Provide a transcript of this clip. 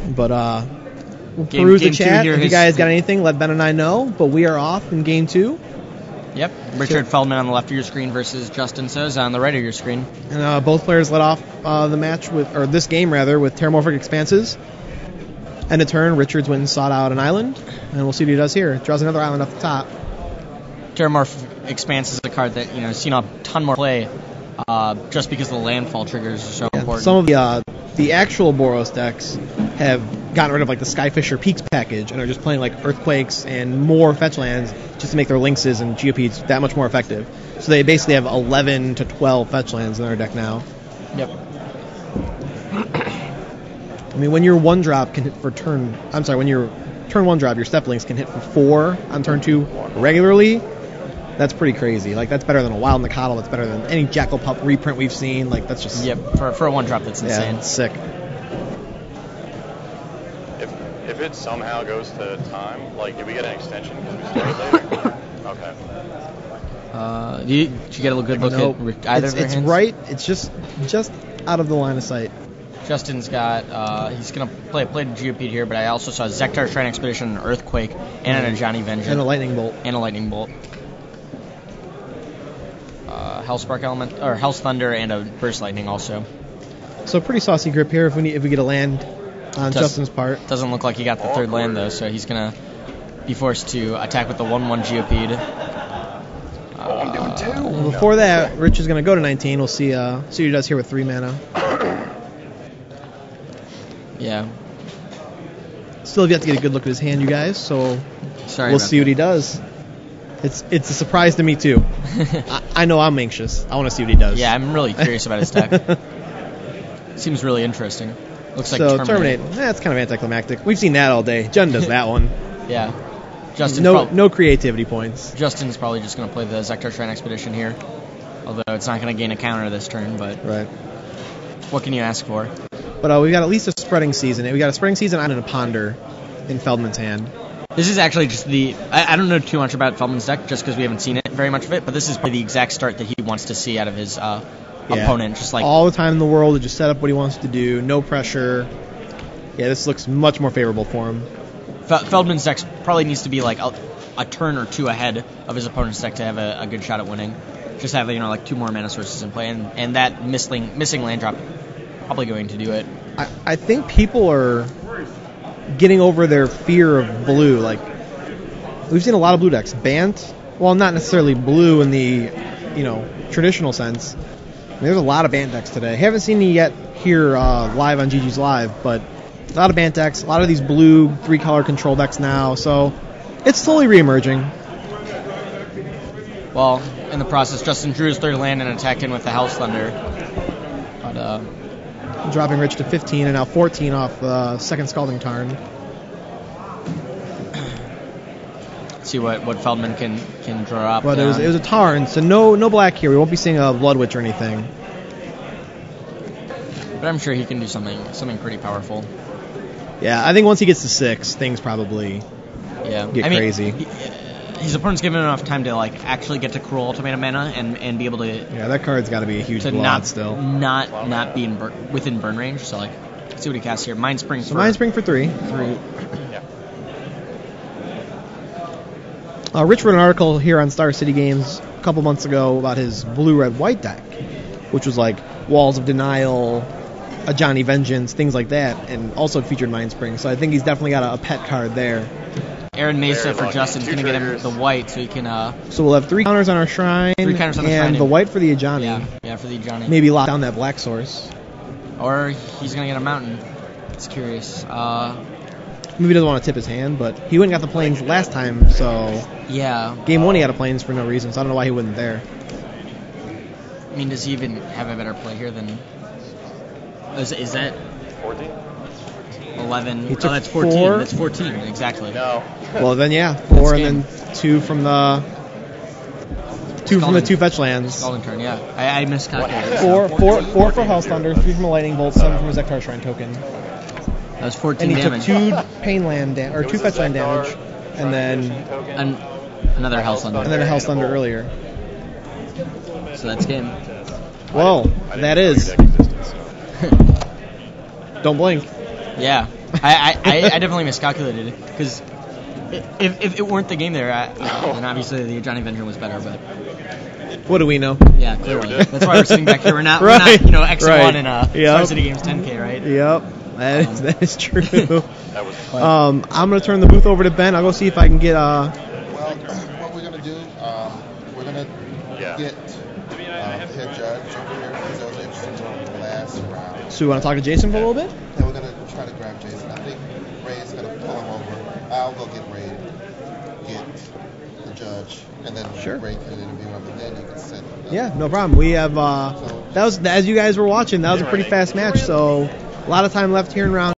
But we'll peruse the chat. Here, if you guys got anything, let Ben and I know. But we are off in Game 2. Yep. Richard Feldman on the left of your screen versus Justin Souza on the right of your screen. And both players led off the match this game with Terramorphic Expanses. End of turn, Richards went and sought out an island, and we'll see what he does here. Draws another island off the top. Terramorphic Expanse is a card that has seen a ton more play, just because the landfall triggers are so important. Some of the actual Boros decks have gotten rid of the Skyfisher Peaks package and are just playing Earthquakes and more fetch lands just to make their Lynxes and GOPs that much more effective. So they basically have 11 to 12 fetch lands in their deck now. Yep. I mean, when your 1-drop can hit for turn... I'm sorry, when your turn 1-drop, your Step Links can hit for 4 on turn 2 regularly, that's pretty crazy. That's better than a Wild Nicottle. That's better than any Jackal Pup reprint we've seen. That's just... Yep, for a 1-drop, that's insane. Yeah, it's sick. If it somehow goes to time, did we get an extension because we started later? Okay. Did you get a good look at either of their hands? It's right. It's just out of the line of sight. Justin's got, he's going to play GOP here, but I also saw Zektar Shrine Expedition, an Earthquake, and an Ajani Vengeance. And a Lightning Bolt. Hellspark Element, or Hell's Thunder, and a Burst Lightning also. So pretty saucy grip here if we get a land on Justin's part. Doesn't look like he got the third land, though, so he's going to be forced to attack with the 1/1 GOP'd. I'm doing 2. Before that, Rich is going to go to 19. We'll see what he does here with 3 mana. Yeah. Still have yet to get a good look at his hand, you guys, so we'll see what he does. It's a surprise to me, too. I know I'm anxious. I want to see what he does. Yeah, I'm really curious about his deck. Seems really interesting. Looks like Terminate. That's kind of anticlimactic. We've seen that all day. Jen does that one. Yeah. Justin. No creativity points. Justin's probably just going to play the Zektar Shrine Expedition here. Although it's not going to gain a counter this turn, but... Right. What can you ask for? But we've got at least a Spreading Season. We got a Spreading Season and a Ponder in Feldman's hand. This is actually just I don't know too much about Feldman's deck just because we haven't seen it very much of it, but this is probably the exact start that he wants to see out of his opponent. Just all the time in the world to just set up what he wants to do, no pressure. Yeah, this looks much more favorable for him. Feldman's deck probably needs to be a turn or 2 ahead of his opponent's deck to have a good shot at winning. Just have 2 more mana sources in play, and that missing land drop probably going to do it. I think people are getting over their fear of blue. We've seen a lot of blue decks. Bant, well, not necessarily blue in the traditional sense. There's a lot of Bant decks today. Haven't seen any yet here live on GG's Live, but a lot of Bant decks, a lot of these blue 3-color control decks now, so it's slowly reemerging. Well, in the process, Justin drew his third land and attacked in with the Hell's Thunder. But, dropping Rich to 15 and now 14 off the second Scalding Tarn. See what Feldman can draw up. But it was a Tarn, so no black here. We won't be seeing a Blood Witch or anything. But I'm sure he can do something pretty powerful. Yeah, I think once he gets to 6, things probably get crazy. His opponent's given him enough time to actually get to Cruel Ultimatum mana and be able to. Yeah, that card's got to be a huge blowout still. Not be within burn range. So see what he casts here. Mind Spring. Mind Spring for 3. Yeah. Rich wrote an article here on Star City Games a couple months ago about his blue-red-white deck, which was Walls of Denial, Ajani Vengeance, things like that, and also featured Mind Spring. So I think he's definitely got a pet card there. Aaron Mesa for Justin's going to get him the white so he can... So we'll have 3 counters on our shrine, 3 counters on the shrine, and the white for the Ajani. Yeah, for the Ajani. Maybe lock down that black source. Or he's going to get a mountain. It's curious. Maybe he doesn't want to tip his hand, but he went and got the planes last time, so... Yeah. Game 1 he got a planes for no reason, so I don't know why he wasn't there. I mean, does he even have a better play here than... Is that... 14? 11. That's 14. 4? That's 14, exactly. No. Well, then, yeah. 4 and then 2 from the... 2 from the 2 fetch lands. Scalding Tarn, yeah. I miscalculated. 4 for Hell's Thunder, 3 from a Lightning Bolt, 7 from a Zektar Shrine token. That was 14 damage. And he took 2 pain land or 2 fetch land damage, and then another Hell's Thunder. And then a Hell's Thunder earlier. So that's game. Well, that is. Don't blink. Yeah. I definitely miscalculated because if it weren't the game there, then obviously the Johnny Avenger was better. But What do we know? yeah, clearly did. that's why we're sitting back here. We're not Right. X1 in Yep. Star City Games 10K, right? Yep, that is true. That was I'm gonna turn the booth over to Ben. I'll go see if I can get Well, what we're going to do, we're going to Yeah. get the head judge over here because that was interesting in the last round. So we want to talk to Jason for a little bit? And we're going to try to grab Jason. I think Ray's going to pull him over. I'll go get Ray, get the judge, and then Sure. Ray can interview him, and then you can sit. Yeah, no problem. We have that was, as you guys were watching, that was a pretty fast match. So a lot of time left here in round